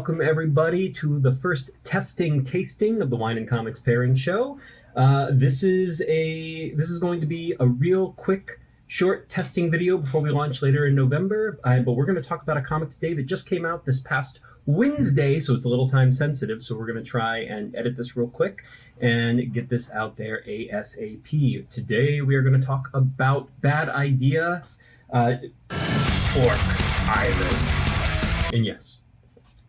welcome everybody to the first tasting of the Wine and Comics Pairing Show. This is going to be a real quick, short testing video before we launch later in November. But we're going to talk about a comic today that just came out this past Wednesday, so it's a little time sensitive. So we're going to try and edit this real quick and get this out there ASAP. Today we are going to talk about Bad Ideas, Orc Island. And yes,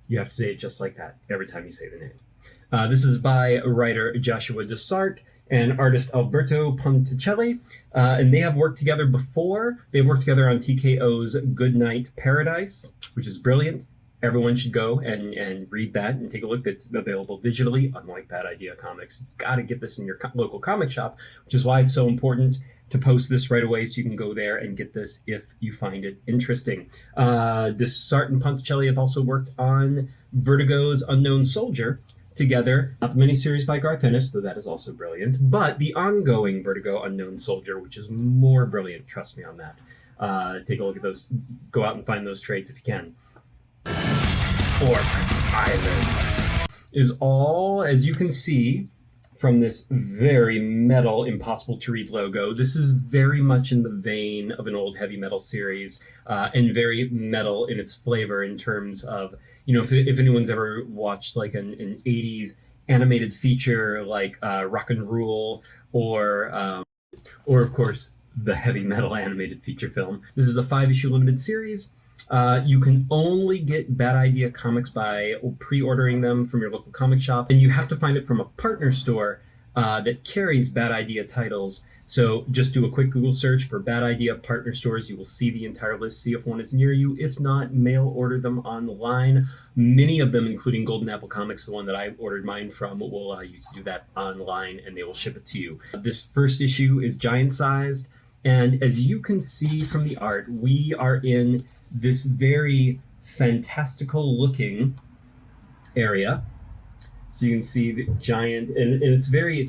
you have to say it just like that every time you say the name. This is by writer Joshua Dysart and artist Alberto Ponticelli. And they have worked together before. They've worked together on TKO's Goodnight Paradise, which is brilliant. Everyone should go and read that and take a look. That's available digitally, unlike Bad Idea Comics. You've got to get this in your local comic shop, which is why it's so important to post this right away so you can go there and get this if you find it interesting. Dysart and Ponticelli have also worked on Vertigo's Unknown Soldier together. Not the miniseries by Garth Ennis, though that is also brilliant, but the ongoing Vertigo Unknown Soldier, which is more brilliant, trust me on that. Take a look at those, go out and find those trades if you can. Orc Island is all, as you can see, from this very metal, impossible to read logo. This is very much in the vein of an old heavy metal series, and very metal in its flavor in terms of, if anyone's ever watched like an 80s animated feature like Rock and Rule or of course the heavy metal animated feature film. This is a 5-issue limited series. You can only get Bad Idea comics by pre-ordering them from your local comic shop, and you have to find it from a partner store that carries Bad Idea titles. So just do a quick Google search for Bad Idea partner stores. You will see the entire list, see if one is near you. If not, mail order them online. Many of them, including Golden Apple Comics, the one that I ordered mine from, will allow you to do that online, and they will ship it to you. This first issue is giant-sized, and as you can see from the art, we are in this very fantastical looking area. So you can see the giant, and it's very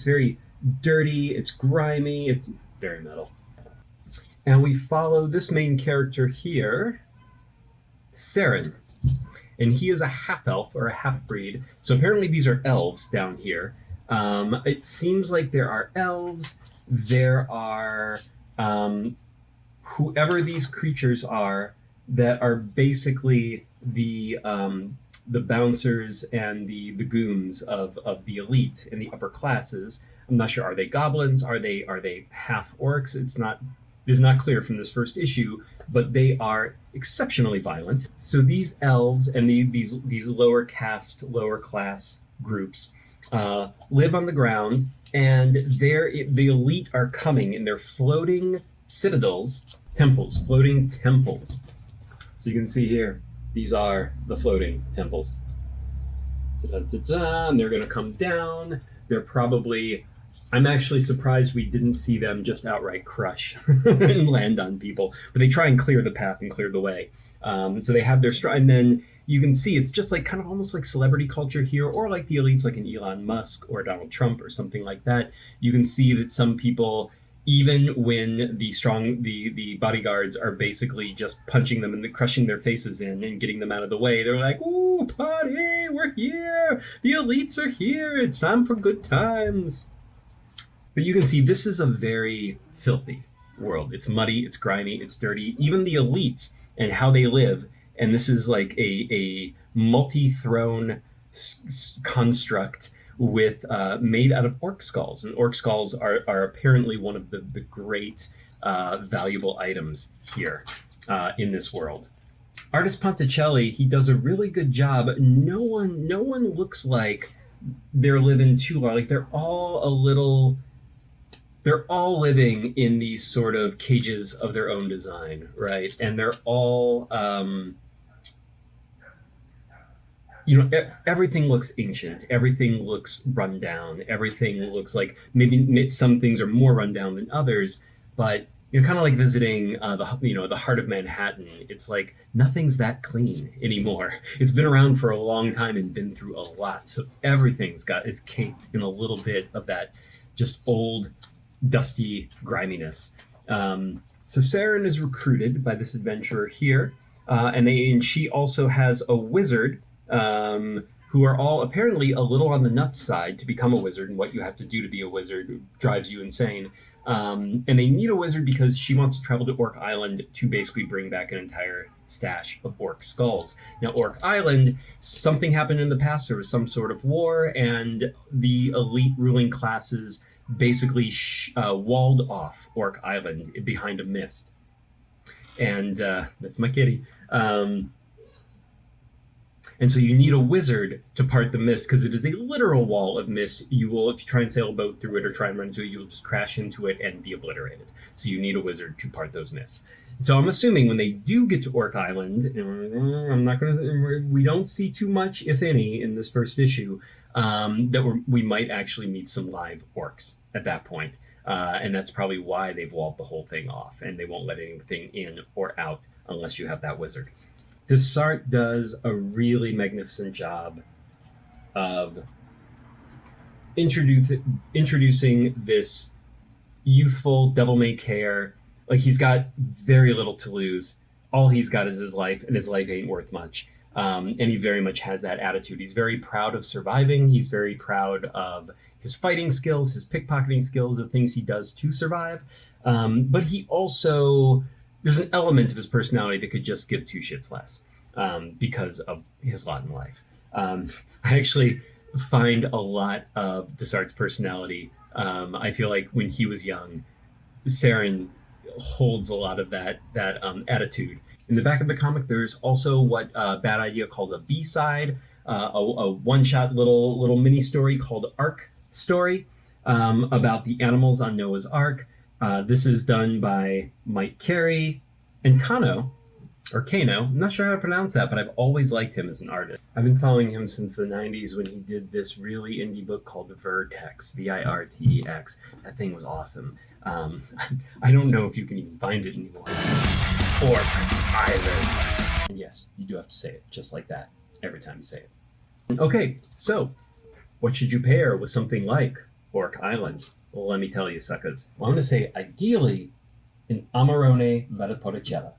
dirty, it's grimy, it's very metal. And we follow this main character here, Saren. And he is a half-elf or a half-breed. So apparently these are elves down here. It seems like there are elves, there are whoever these creatures are that are basically the bouncers and the goons of the elite and the upper classes. I'm not sure, are they goblins? Are they half orcs? It's not clear from this first issue, but they are exceptionally violent. So these elves and these lower caste, lower class groups live on the ground, and the elite are coming in their floating citadels, floating temples. So you can see here, these are the floating temples. Da-da-da-da, and they're going to come down. They're probably, I'm actually surprised we didn't see them just outright crush and land on people. But they try and clear the path and clear the way. So they have their and then you can see it's just like kind of almost like celebrity culture here, or like the elites like an Elon Musk or Donald Trump or something like that. You can see that some people, even when the bodyguards are basically just punching them and crushing their faces in and getting them out of the way, they're like, "Ooh, party, we're here! The elites are here! It's time for good times!" But you can see this is a very filthy world. It's muddy, it's grimy, it's dirty. Even the elites and how they live, and this is like a multi-throne construct with made out of orc skulls, and orc skulls are apparently one of the great valuable items here in this world. Artist Ponticelli, he does a really good job. No one looks like they're living too long. Like they're all living in these sort of cages of their own design, right? And they're all everything looks ancient. Everything looks run down. Everything looks like maybe some things are more run down than others, but kind of like visiting the heart of Manhattan. It's like nothing's that clean anymore. It's been around for a long time and been through a lot, so everything's is caked in a little bit of that just old, dusty griminess. So Saren is recruited by this adventurer here, and she also has a wizard who are all apparently a little on the nuts side to become a wizard, and what you have to do to be a wizard drives you insane. And they need a wizard because she wants to travel to Orc Island to basically bring back an entire stash of orc skulls. Now, Orc Island, something happened in the past. There was some sort of war, and the elite ruling classes basically walled off Orc Island behind a mist. And that's my kitty. And so you need a wizard to part the mist, because it is a literal wall of mist. You will, if you try and sail a boat through it or try and run into it, you'll just crash into it and be obliterated. So you need a wizard to part those mists. So I'm assuming when they do get to Orc Island, we don't see too much, if any, in this first issue, that we might actually meet some live orcs at that point. And that's probably why they've walled the whole thing off, and they won't let anything in or out unless you have that wizard. Dysart does a really magnificent job of introducing this youthful devil-may-care. Like, he's got very little to lose. All he's got is his life, and his life ain't worth much. And he very much has that attitude. He's very proud of surviving. He's very proud of his fighting skills, his pickpocketing skills, the things he does to survive. But he also... there's an element of his personality that could just give two shits less because of his lot in life. I actually find a lot of Dysart's personality. I feel like when he was young, Saren holds a lot of that attitude. In the back of the comic, there's also what Bad Idea called a B-side, a one-shot little mini story called Ark Story about the animals on Noah's Ark. This is done by Mike Carey and Kano. I'm not sure how to pronounce that, but I've always liked him as an artist. I've been following him since the 90s when he did this really indie book called Virtex, Virtex. That thing was awesome. I don't know if you can even find it anymore. Orc Island. And yes, you do have to say it just like that every time you say it. Okay, so what should you pair with something like Orc Island? Well, let me tell you, suckers. Well, I'm going to say, ideally, an Amarone Valpolicella.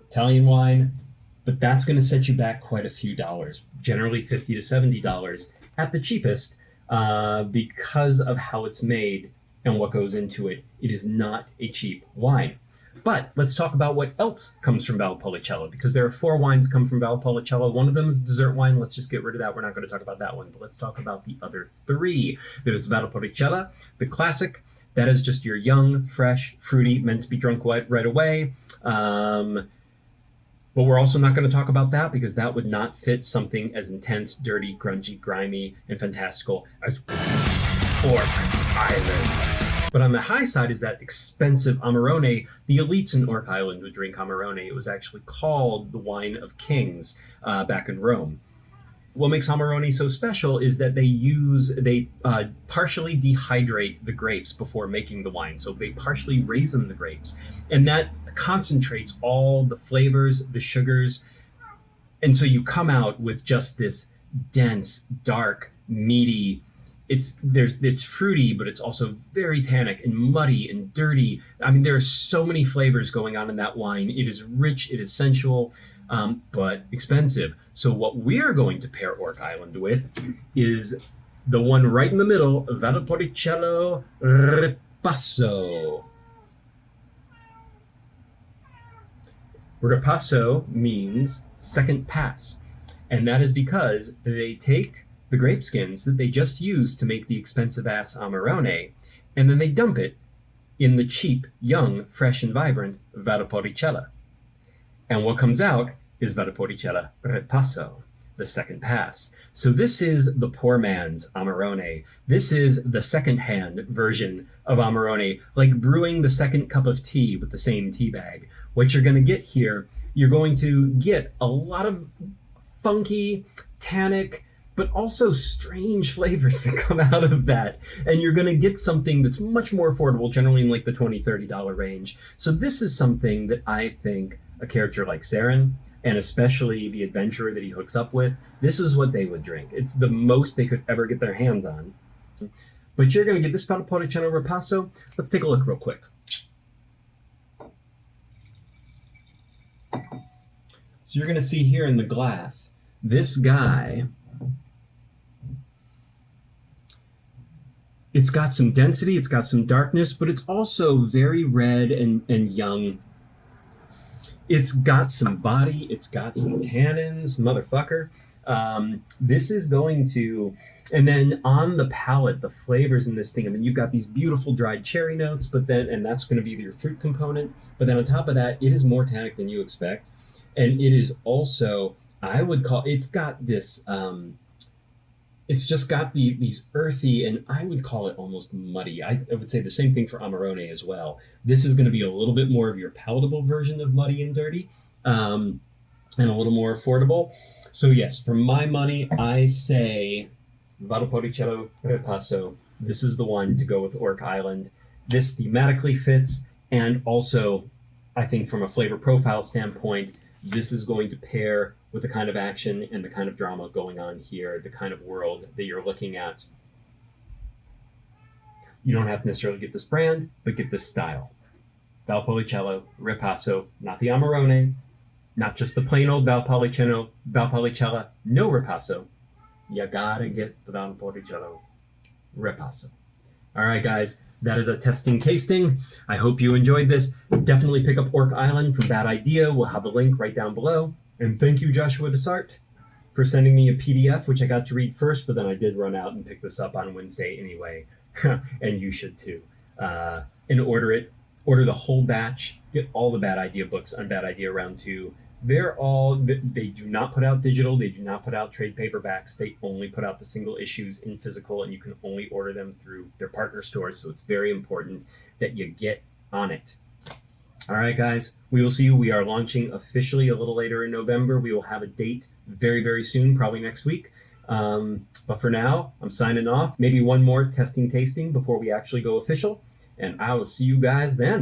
Italian wine, but that's going to set you back quite a few dollars, generally $50 to $70 at the cheapest, because of how it's made and what goes into it. It is not a cheap wine. But let's talk about what else comes from Valpolicella, because there are 4 wines come from Valpolicella. One of them is dessert wine. Let's just get rid of that. We're not going to talk about that one, but let's talk about the other 3. There's Valpolicella, the classic. That is just your young, fresh, fruity, meant to be drunk right away. But we're also not going to talk about that, because that would not fit something as intense, dirty, grungy, grimy, and fantastical as Orc Island. But on the high side is that expensive Amarone. The elites in Orc Island would drink Amarone. It was actually called the wine of kings back in Rome. What makes Amarone so special is that they partially dehydrate the grapes before making the wine. So they partially raisin the grapes. And that concentrates all the flavors, the sugars. And so you come out with just this dense, dark, meaty, it's fruity, but it's also very tannic and muddy and dirty. I mean, there are so many flavors going on in that wine. It is rich, it is sensual, but expensive. So what we're going to pair Orc Island with is the one right in the middle, Valpolicella Ripasso. Ripasso means second pass, and that is because they take the grape skins that they just used to make the expensive-ass Amarone, and then they dump it in the cheap, young, fresh, and vibrant Valpolicella. And what comes out is Valpolicella Ripasso, the second pass. So this is the poor man's Amarone. This is the second-hand version of Amarone, like brewing the second cup of tea with the same tea bag. What you're going to get here, you're going to get a lot of funky, tannic, but also strange flavors that come out of that. And you're going to get something that's much more affordable, generally in like the $20, $30 range. So this is something that I think a character like Saren, and especially the adventurer that he hooks up with, this is what they would drink. It's the most they could ever get their hands on. But you're going to get this Valpolicella Ripasso. Let's take a look real quick. So you're going to see here in the glass This guy, it's got some density, it's got some darkness, but it's also very red and young. It's got some body, it's got some tannins, motherfucker. This is going to, and then on the palate, the flavors in this thing, I mean, you've got these beautiful dried cherry notes, but then, and that's going to be your fruit component. But then on top of that, it is more tannic than you expect. And it is also, I would call, it's got this, it's just got these earthy, and I would call it almost muddy. I would say the same thing for Amarone as well. This is going to be a little bit more of your palatable version of muddy and dirty, and a little more affordable. So yes, for my money, I say Valpolicella Ripasso. This is the one to go with Orc Island. This thematically fits, and also, I think from a flavor profile standpoint, this is going to pair with the kind of action and the kind of drama going on here, the kind of world that you're looking at. You don't have to necessarily get this brand, but get this style. Valpolicella Ripasso, not the Amarone, not just the plain old Valpolicella, no Ripasso. You gotta get the Valpolicella Ripasso. All right, guys, that is a testing tasting. I hope you enjoyed this. Definitely pick up Orc Island from Bad Idea. We'll have a link right down below. And thank you, Joshua Dysart, for sending me a PDF, which I got to read first, but then I did run out and pick this up on Wednesday anyway. And you should too. And order it. Order the whole batch. Get all the Bad Idea books on Bad Idea Round 2. They do not put out digital. They do not put out trade paperbacks. They only put out the single issues in physical, and you can only order them through their partner stores. So it's very important that you get on it. All right, guys, we will see you. We are launching officially a little later in November. We will have a date very, very soon, probably next week. But for now, I'm signing off. Maybe one more testing tasting before we actually go official. And I will see you guys then.